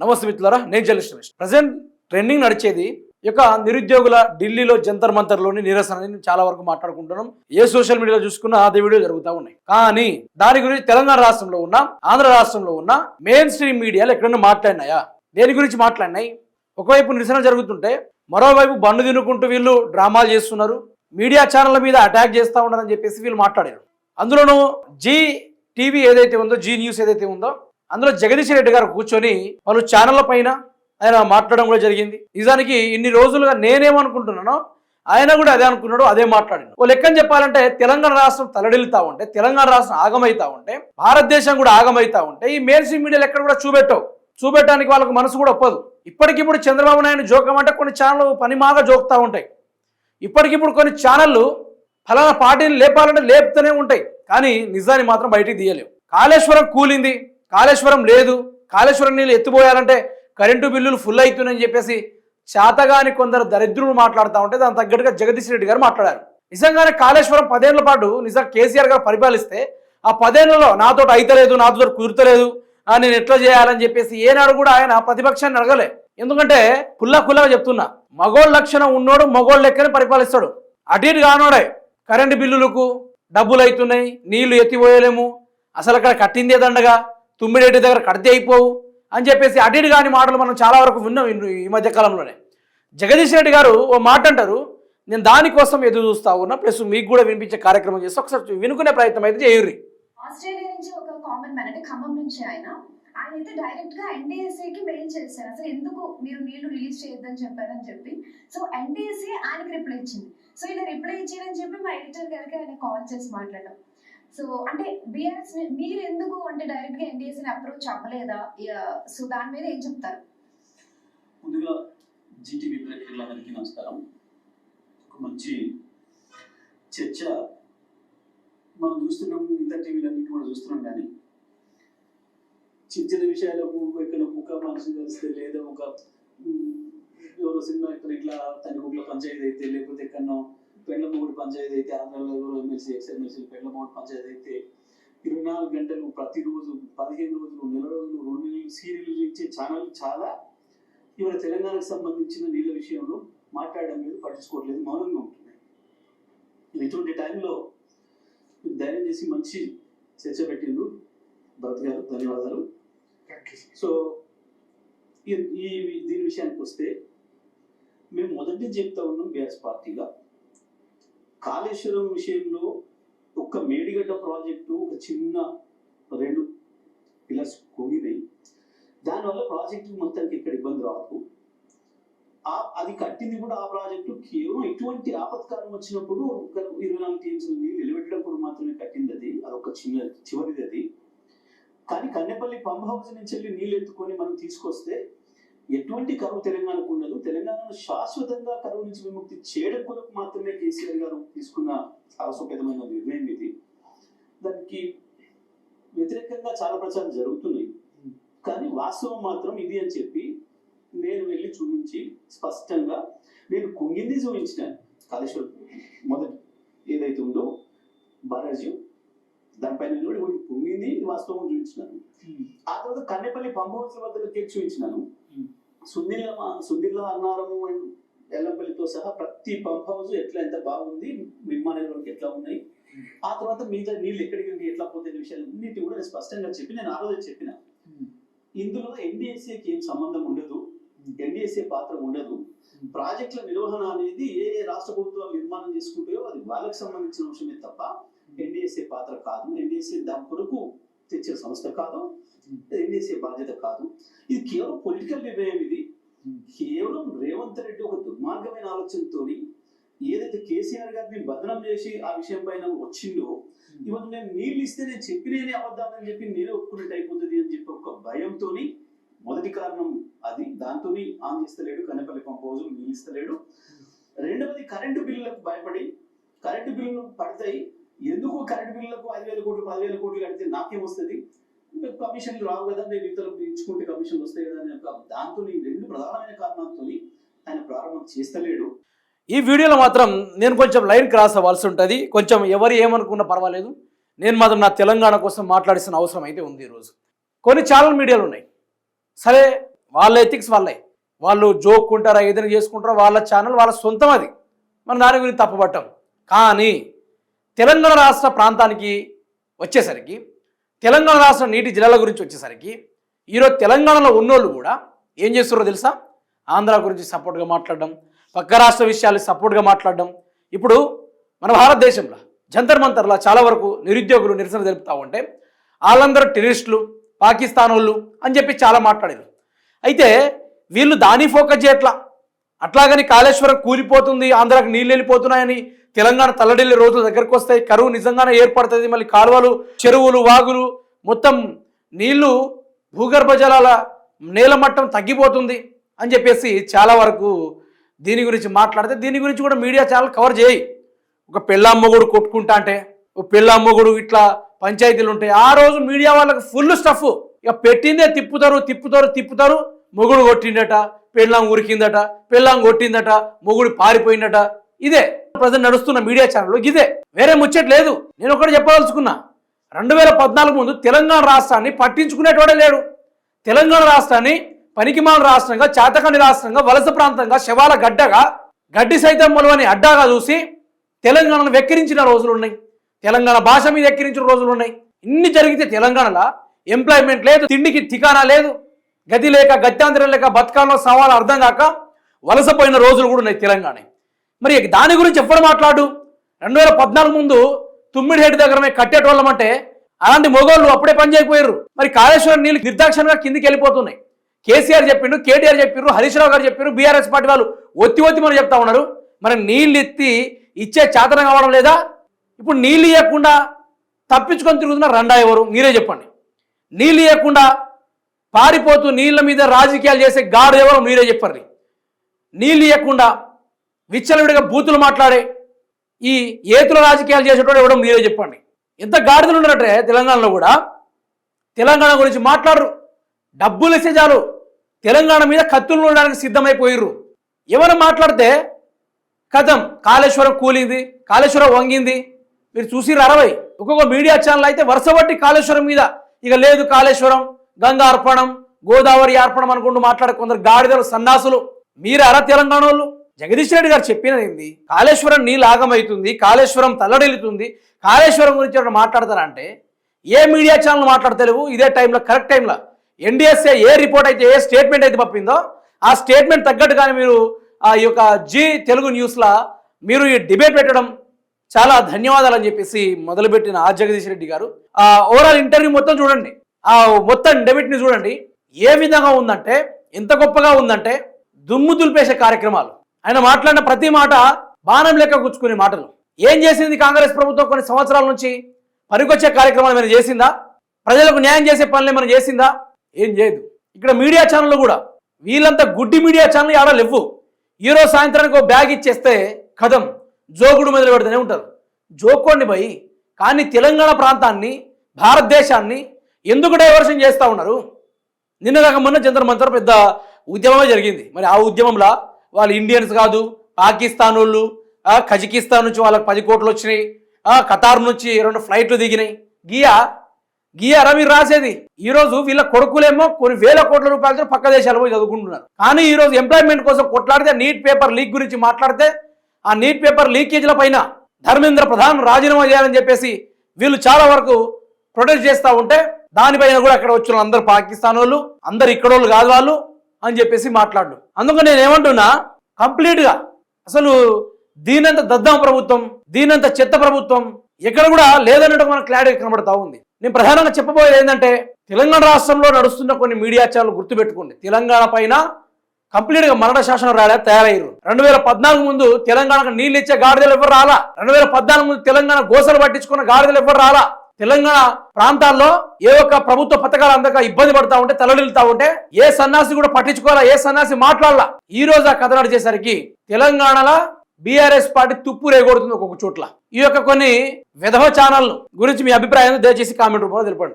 నమస్తే మిత్రులారా, నేను జర్నలిస్ట్ రమేష్. ప్రజెంట్ ట్రెండింగ్ నడిచేది యొక్క నిరుద్యోగుల ఢిల్లీలో జంతర్ మంతర్లోని నిరసనని చాలా వరకు మాట్లాడుకుంటున్నాం. ఏ సోషల్ మీడియాలో చూసుకున్నా అదే వీడియో జరుగుతూ ఉన్నాయి. కానీ దాని గురించి తెలంగాణ రాష్ట్రంలో ఉన్న, ఆంధ్ర రాష్ట్రంలో ఉన్న మెయిన్ స్ట్రీమ్ మీడియాలు ఎక్కడన్నా మాట్లాడినాయా? దేని గురించి మాట్లాడినాయి? ఒకవైపు నిరసన జరుగుతుంటే మరోవైపు బండు తినుకుంటూ వీళ్ళు డ్రామాలు చేస్తున్నారు, మీడియా ఛానళ్ళ మీద అటాక్ చేస్తూ ఉన్నారని చెప్పేసి వీళ్ళు మాట్లాడారు. అందులోనూ జీ టీవీ ఏదైతే ఉందో, జీ న్యూస్ ఏదైతే ఉందో, అందులో జగదీష్ రెడ్డి గారు కూర్చొని పలు ఛానళ్ల పైన ఆయన మాట్లాడడం కూడా జరిగింది. నిజానికి ఇన్ని రోజులుగా నేనేమనుకుంటున్నానో ఆయన కూడా అదే అనుకున్నాడు, అదే మాట్లాడాడు. ఓ లెక్కని చెప్పాలంటే తెలంగాణ రాష్ట్రం తలడిల్తా ఉంటే, తెలంగాణ రాష్ట్రం ఆగమైతా ఉంటే, భారతదేశం కూడా ఆగమైతా ఉంటే ఈ మెయిన్ స్ట్రీమ్ మీడియాలు ఎక్కడ కూడా చూపెట్టడానికి వాళ్ళకు మనసు కూడా ఒప్పదు. ఇప్పటికిప్పుడు చంద్రబాబు నాయుడు జోకం అంటే కొన్ని ఛానళ్ళు పనిమాగా జోకుతూ ఉంటాయి. ఇప్పటికిప్పుడు కొన్ని ఛానళ్ళు ఫలానా పార్టీని లేపాలంటే లేపుతూనే ఉంటాయి, కానీ నిజాన్ని మాత్రం బయటికి తీయలేవు. కాళేశ్వరం కూలింది, కాళేశ్వరం లేదు, కాళేశ్వరం నీళ్ళు ఎత్తిపోయాలంటే కరెంటు బిల్లులు ఫుల్ అవుతున్నాయని చెప్పేసి చేతగాని కొందరు దరిద్రులు మాట్లాడుతూ ఉంటే దాని తగ్గట్టుగా జగదీష్ రెడ్డి గారు మాట్లాడారు. నిజంగానే కాళేశ్వరం 10 ఏళ్ల పాటు నిజంగా కేసీఆర్ గారు పరిపాలిస్తే ఆ 10 ఏళ్లలో నాతో అయితలేదు, నాతో కుదురుతలేదు, నేను ఎట్లా చేయాలని చెప్పేసి ఏనాడు కూడా ఆయన ప్రతిపక్షాన్ని అడగలే. ఎందుకంటే కుల్లగా చెప్తున్నా, మగోళ్ళ లక్షణం ఉన్నోడు మగోళ్ళ లెక్కనే పరిపాలిస్తాడు. అటు ఇటు కానోడే కరెంటు బిల్లులకు డబ్బులు అవుతున్నాయి, నీళ్లు ఎత్తిపోయలేము, అసలు అక్కడ కట్టిందే దండగా, తుమ్మిడేటి దగ్గర కడితే అయిపోవు అని చెప్పేసి అటు ఇటు కాని మాటలు మనం చాలా వరకు విన్నాం ఈ మధ్య కాలంలోనే. జగదీష్ రెడ్డి గారు ఓ మాట అంటారు, నేను దానికోసం ఎదురు చూస్తా ఉన్నా, ప్లస్ మీకు కూడా వినిపించే కార్యక్రమం చేస్తే ఒకసారి వినుకునే ప్రయత్నం అయితే చేయుర్రి. ఆస్ట్రేలియా నుంచి ఒక కామన్ మ్యాన్, అంటే ఖమ్మం నుంచి ఆయన అయితే డైరెక్ట్ గా ఎన్డీఎస్ఏకి మెయిల్ చేశారు, అసలు ఎందుకు మీరు నీళ్లు రిలీజ్ చేయొద్దని చెప్పారని చెప్పి. సో ఎన్డీఎస్ఏ ఆయనకి రిప్లై ఇచ్చింది. సో ఇలా రిప్లై ఇచ్చారని చెప్పి మా ఎడిటర్ గారికి ఆయన కాల్ చేసి మాట్లాడడం. సో అంటే బీఆర్ఎస్ మీరు ఎందుకు అంటే డైరెక్ట్ గా ఎన్డీఎస్ఏని అప్రోచ్ అవ్వలేదా? సో దాని మీద ఏం చెప్తారు? ముందుగా జీటీవీ ప్రేక్షకులందరికీ నమస్కారం. ఒక మంచి చర్చ మనం చూస్తున్నాం, ఇతర టీవీలన్నిటి కూడా చూస్తున్నాం. కానీ చిన్న చిన్న విషయాలకు ఇక్కడ ఒక మనిషి కలిస్తే, లేదా ఒక ఎవరో సినిమా ఇక్కడ ఇట్లా తనిగుడ్ల పంచాయతీ అయితే, లేకపోతే ఎక్కడో పెండ్లమూడి పంచాయతీ అయితే, ఆంధ్రాలో ఎమ్మెల్సీ ఎక్స్ఎమ్మెల్సీ పెండ్లమూడి పంచాయతీ అయితే 24 గంటలు ప్రతిరోజు 15 రోజులు, నెల రోజులు, 2 నెలలు సీరియల్ ఇచ్చే ఛానల్ చాలా ఇవాళ తెలంగాణకు సంబంధించిన నీళ్ళ విషయంలో మాట్లాడడం మీద పట్టించుకోవట్లేదు, మౌనంగా ఉంటున్నాయి. ఇటువంటి టైంలో ధైర్యం చేసి మంచి చర్చ పెట్టిండ్రు భరత్ గారు, ధన్యవాదాలు. సో దీని విషయానికి వస్తే, మేము మొదటి చెప్తా ఉన్నాం బీఆర్ఎస్ పార్టీగా, కాళేశ్వరం విషయంలో ఒక్క మేడిగడ్డ ప్రాజెక్టు ఒక చిన్న 2 పిల్లర్స్ కుంగినాయి, దానివల్ల ప్రాజెక్టు మొత్తానికి ఇక్కడ ఇబ్బంది రాదు. అది కట్టింది కూడా ఆ ప్రాజెక్టు కేవలం ఎటువంటి ఆపత్కాలం వచ్చినప్పుడు 24 టీఎంసీలు నీళ్ళు నిలబెట్టడం మాత్రమే కట్టింది. అదొక చిన్న చివరిది అది. కానీ కన్నెపల్లి పంప్ హౌస్ నుంచి వెళ్ళి నీళ్ళు ఎత్తుకొని మనం తీసుకొస్తే ఎటువంటి కరువు తెలంగాణకు ఉండదు. తెలంగాణను శాశ్వతంగా కరువు నుంచి విముక్తి చేయడం కొరకు మాత్రమే కేసీఆర్ గారు తీసుకున్న ఆవశ్యకమైన నిర్ణయం ఇది. దానికి వ్యతిరేకంగా చాలా ప్రచారం జరుగుతున్నాయి, కానీ వాస్తవం మాత్రం ఇది అని చెప్పి నేను వెళ్ళి చూపించి స్పష్టంగా నేను కుంగింది చూపించినాను. కాళేశ్వరం మొదటి ఏదైతే ఉందో బాలాజీ, దానిపైన కుంగింది వాస్తవం చూపించినాను. ఆ తర్వాత కన్నెపల్లి పంప్ హౌస్ వద్ద చూపించినాను. సుందిల్ల అన్నారము అండ్ ఎల్లంపల్లితో సహా ప్రతి పంప్ హౌస్ ఎట్లా ఎంత బాగుంది, నిర్మాణానికి ఎట్లా ఉన్నాయి, ఆ తర్వాత మీద నీళ్ళు ఎక్కడికి ఎట్లా పోతే విషయాలు అన్నిటి కూడా నేను స్పష్టంగా చెప్పి నేను ఆ రోజు చెప్పిన. ఇందులో ఎన్డీఎస్ఏకి ఏం సంబంధం ఉండదు, ఎన్డీఎస్ఏ పాత్ర ఉండదు. ప్రాజెక్టుల నిర్వహణ అనేది ఏ రాష్ట్ర ప్రభుత్వాలు నిర్మాణం చేసుకుంటాయో అది వాళ్ళకి సంబంధించిన అంశమే తప్ప ఎన్డీఎస్ఏ పాత్ర కాదు. ఎన్డీఎస్ఏ దాని కొరకు తెచ్చే సంస్థ కాదు, ఎన్డీఎస్ఏ బాధ్యత కాదు. ఇది కేవలం పొలిటికల్ నిర్ణయం. ఇది కేవలం రేవంత్ రెడ్డి ఒక దుర్మార్గమైన ఆలోచనతో ఏదైతే కేసీఆర్ గారిని బదనం చేసి ఆ విషయం పైన వచ్చిందో, ఇవన్నీ నేను నీళ్ళు ఇస్తే నేను చెప్పినేనే అబద్ధాలని చెప్పి నేనే ఒప్పుకున్నట్టు అయిపోతుంది అని చెప్పి ఒక భయంతో, మొదటి కారణం అది, దాంతో ఆన్ చేస్తలేడు, కన్నెపల్లి పంప్ హౌస్ నీళ్ళు ఇస్తలేడు. రెండవది కరెంటు బిల్లులకు భయపడి, కరెంటు బిల్లులు పడతాయి, ఎందుకు కరెంటు బిల్లులకు 5,000 కోట్లు 10,000 కోట్లు కడితే నాకేం వస్తుంది, కమిషన్లు రావు కదా, నేను ఇతరులకు ఇచ్చుకుంటే కమిషన్లు వస్తాయి కదా అని దాంతో 2 ప్రధానమైన కారణాలతో ఆయన ప్రారంభం చేస్తలేడు. ఈ వీడియోలో మాత్రం నేను కొంచెం లైన్ క్రాస్ అవ్వాల్సి ఉంటుంది. కొంచెం ఎవరు ఏమనుకున్నా పర్వాలేదు, నేను మాత్రం నా తెలంగాణ కోసం మాట్లాడాల్సిన అవసరం అయితే ఉంది. ఈరోజు కొన్ని ఛానల్ మీడియాలు ఉన్నాయి, సరే వాళ్ళ ఎథిక్స్ వాళ్ళే, వాళ్ళు జోక్కుంటారా ఏదైనా చేసుకుంటారా వాళ్ళ ఛానల్ వాళ్ళ సొంతం, అది మనం దాని గురించి తప్పుపట్టాం. కానీ తెలంగాణ రాష్ట్ర ప్రాంతానికి వచ్చేసరికి, తెలంగాణ రాష్ట్ర నీటి జిల్లాల గురించి వచ్చేసరికి ఈరోజు తెలంగాణలో ఉన్నోళ్ళు కూడా ఏం చేస్తున్నారో తెలుసా? ఆంధ్ర గురించి సపోర్ట్గా మాట్లాడడం, పక్క రాష్ట్ర విషయాలు సపోర్ట్గా మాట్లాడడం. ఇప్పుడు మన భారతదేశంలో జంతర్ మంతర్లా చాలా వరకు నిరుద్యోగులు నిరసన తెలుపుతూ ఉంటే వాళ్ళందరూ టెర్రరిస్టులు, పాకిస్తాన్ వాళ్ళు అని చెప్పి చాలా మాట్లాడారు. అయితే వీళ్ళు దాన్ని ఫోకస్ చేయట్లా. అట్లాగని కాళేశ్వరం కూలిపోతుంది, ఆంధ్రాకి నీళ్ళు వెళ్ళిపోతున్నాయని తెలంగాణ తల్లడిల్లి రోజుల దగ్గరకు వస్తాయి, కరువు నిజంగానే ఏర్పడుతుంది, మళ్ళీ కాలువలు, చెరువులు, వాగులు మొత్తం నీళ్లు, భూగర్భ జలాల నేల మట్టం తగ్గిపోతుంది అని చెప్పేసి చాలా వరకు దీని గురించి మాట్లాడితే, దీని గురించి కూడా మీడియా ఛానల్ కవర్ చేయి. ఒక పెళ్ళామ్మగుడు కొట్టుకుంటా అంటే, ఒక పెళ్ళామ్మగుడు ఇట్లా పంచాయతీలు ఉంటాయి, ఆ రోజు మీడియా వాళ్ళకి ఫుల్ స్టఫ్. ఇక పెట్టిందే తిప్పుతారు. మొగుడు కొట్టిందట, పెళ్ళాం ఉరికిందట, పెళ్ళాం కొట్టిందట, మొగుడు పారిపోయిందట. ఇదే ప్రజెంట్ నడుస్తున్న మీడియా ఛానల్లో, ఇదే, వేరే ముచ్చట్లేదు. నేను ఒకటి చెప్పదలుచుకున్నా, 2014 ముందు తెలంగాణ రాష్ట్రాన్ని పట్టించుకునేటోడే లేడు. తెలంగాణ రాష్ట్రాన్ని పనికిమాల రాష్ట్రంగా, చేతకాని రాష్ట్రంగా, వలస ప్రాంతంగా, శవాల గడ్డగా, గడ్డి సైతం మొలవని అడ్డాగా చూసి తెలంగాణను వెక్కిరించిన రోజులు ఉన్నాయి, తెలంగాణ భాష మీద ఎక్కిరించిన రోజులు ఉన్నాయి. ఇన్ని జరిగితే తెలంగాణలో ఎంప్లాయ్మెంట్ లేదు, తిండికి ఠికానా లేదు, గతి లేక గత్యాంతరం లేక బతకాల్లో సవాలు అర్థం కాక వలసపోయిన రోజులు కూడా ఉన్నాయి తెలంగాణ. మరి దాని గురించి ఎప్పుడు మాట్లాడు? 2014 ముందు తుమ్మిడిహేటి దగ్గరనే కట్టేటోళ్ళమంటే అలాంటి మొగోళ్ళు అప్పుడే పని చేయకపోయారు. మరి కాళేశ్వరం నీళ్ళు నిర్దాక్షణంగా కిందికి వెళ్ళిపోతున్నాయి. కేసీఆర్ చెప్పిండు, కేటీఆర్ చెప్పారు, హరీష్ రావు గారు చెప్పారు, బీఆర్ఎస్ పార్టీ వాళ్ళు ఒత్తి మనం చెప్తా ఉన్నారు. మరి నీళ్ళు ఎత్తి ఇచ్చే చేతనం కావడం లేదా? ఇప్పుడు నీళ్ళు ఇవ్వకుండా తప్పించుకొని తిరుగుతున్న రండా ఎవరు? మీరే చెప్పండి. నీళ్ళు ఇవ్వకుండా పారిపోతూ నీళ్ళ మీద రాజకీయాలు చేసే గాడు ఎవరు? మీరే చెప్పండి. నీళ్ళు ఇవ్వకుండా విచ్చలవిడిగా బూతులు మాట్లాడే ఈ ఏతుల రాజకీయాలు చేసేటోడు ఎవడో మీరే చెప్పండి. ఎంత గాడిదలు ఉన్నారంటే తెలంగాణలో కూడా తెలంగాణ గురించి మాట్లాడరు. డబ్బులు ఇస్తే చాలు తెలంగాణ మీద కత్తులు ఉండడానికి సిద్ధమైపోయిర్రు. ఎవరు మాట్లాడితే కథం కాళేశ్వరం కూలింది, కాళేశ్వరం వంగింది, మీరు చూసిర్రు 60. ఒక్కొక్క మీడియా ఛానల్ అయితే వరుసబట్టి కాళేశ్వరం మీద ఇక లేదు కాళేశ్వరం, గంగా అర్పణం, గోదావరి అర్పణం అనుకుంటూ మాట్లాడే కొందరు గాడిదలు, సన్నాసులు. మీరే తెలంగాణ వాళ్ళు. జగదీష్ రెడ్డి గారు చెప్పినది కాళేశ్వరం నీళ్ళు ఆగమవుతుంది, కాళేశ్వరం తల్లడిల్లుతుంది, కాళేశ్వరం గురించి ఎవరైనా మాట్లాడతారంటే ఏ మీడియా ఛానల్ మాట్లాడతలేవు. ఇదే టైంలో కరెక్ట్ టైంలో ఎన్డీఎస్ఏ ఏ రిపోర్ట్ అయితే, ఏ స్టేట్మెంట్ అయితే పంపిందో ఆ స్టేట్మెంట్ తగ్గట్టుగానే మీరు ఈ యొక్క జీ తెలుగు న్యూస్లో మీరు ఈ డిబేట్ పెట్టడం చాలా ధన్యవాదాలు అని చెప్పేసి మొదలుపెట్టిన ఆ జగదీష్ రెడ్డి గారు. ఓవరాల్ ఇంటర్వ్యూ మొత్తం చూడండి, ఆ మొత్తం డెబిట్ని చూడండి. ఏ విధంగా ఉందంటే, ఎంత గొప్పగా ఉందంటే దుమ్ము దులిపేసే కార్యక్రమాలు. ఆయన మాట్లాడిన ప్రతి మాట బాణం లెక్క గుచ్చుకునే మాటలు. ఏం చేసింది కాంగ్రెస్ ప్రభుత్వం కొన్ని సంవత్సరాల నుంచి? పనికొచ్చే కార్యక్రమాలు ఏమైనా చేసిందా? ప్రజలకు న్యాయం చేసే పనులు ఏమైనా చేసిందా? ఏం చేయదు. ఇక్కడ మీడియా ఛానళ్ళు కూడా వీళ్ళంతా గుడ్డి మీడియా ఛానల్ ఆడ లేవు. ఈరోజు సాయంత్రానికి ఒక బ్యాగ్ ఇచ్చేస్తే కథం జోకుడు మొదలు పెడుతూనే ఉంటారు. జోకోండి భయ్, కానీ తెలంగాణ ప్రాంతాన్ని, భారతదేశాన్ని ఎందుకు డైవర్షన్ చేస్తూ ఉన్నారు? నిన్న కాక మొన్న జంతర్ మంతర్ పెద్ద ఉద్యమమే జరిగింది. మరి ఆ ఉద్యమంలో వాళ్ళు ఇండియన్స్ కాదు, పాకిస్తాన్ వాళ్ళు, కజకిస్తాన్ నుంచి వాళ్ళకి 10 కోట్లు వచ్చినాయి, ఖతార్ నుంచి 2 ఫ్లైట్లు దిగినాయి. గియారా మీరు రాసేది? ఈరోజు వీళ్ళ కొడుకులేమో కొన్ని వేల కోట్ల రూపాయలతో పక్క దేశాలు పోయి చదువుకుంటున్నారు. కానీ ఈరోజు ఎంప్లాయ్మెంట్ కోసం కొట్లాడితే, నీట్ పేపర్ లీక్ గురించి మాట్లాడితే, ఆ నీట్ పేపర్ లీకేజీల పైన ధర్మేంద్ర ప్రధాన్ రాజీనామా చేయాలని చెప్పేసి వీళ్ళు చాలా వరకు ప్రొటెస్ట్ చేస్తూ ఉంటే దానిపైన కూడా అక్కడ వచ్చిన అందరు పాకిస్తాన్ వాళ్ళు, అందరు ఇక్కడోళ్ళు కాదు వాళ్ళు అని చెప్పేసి మాట్లాడు. అందుకని నేను ఏమంటున్నా, కంప్లీట్గా అసలు దీనంత దద్దం ప్రభుత్వం, దీనంత చెత్త ప్రభుత్వం ఎక్కడ కూడా లేదన్నట్టు మనకు క్లారిటీ కనబడతా ఉంది. నేను ప్రధానంగా చెప్పబోయేది ఏంటంటే, తెలంగాణ రాష్ట్రంలో నడుస్తున్న కొన్ని మీడియా ఛానల్ గుర్తుపెట్టుకోండి. తెలంగాణ పైన కంప్లీట్గా మరణ శాసనం తయారయ్యారు. 2014 ముందు తెలంగాణకు నీళ్ళు ఇచ్చే గాడిదలు ఎవరు రాలా. 2014 ముందు తెలంగాణ గోసలు పట్టించుకున్న గాడిదలు ఎవరు రాలా. తెలంగాణ ప్రాంతాల్లో ఏ ఒక్క ప్రభుత్వ పథకాలు అందక ఇబ్బంది పడతా ఉంటే, తలడిల్లుతా ఉంటే ఏ సన్నాసి కూడా పట్టించుకోవాలా, ఏ సన్నాసి మాట్లాడాలా. ఈ రోజు ఆ కథ నడిచేసరికి తెలంగాణలో బీఆర్ఎస్ పార్టీ తుప్పు రేగొడుతుంది ఒక్కొక్క చోట్ల. ఈ యొక్క కొన్ని విధవ ఛానల్ గురించి మీ అభిప్రాయాన్ని దయచేసి కామెంట్ రూపంలో తెలపండి.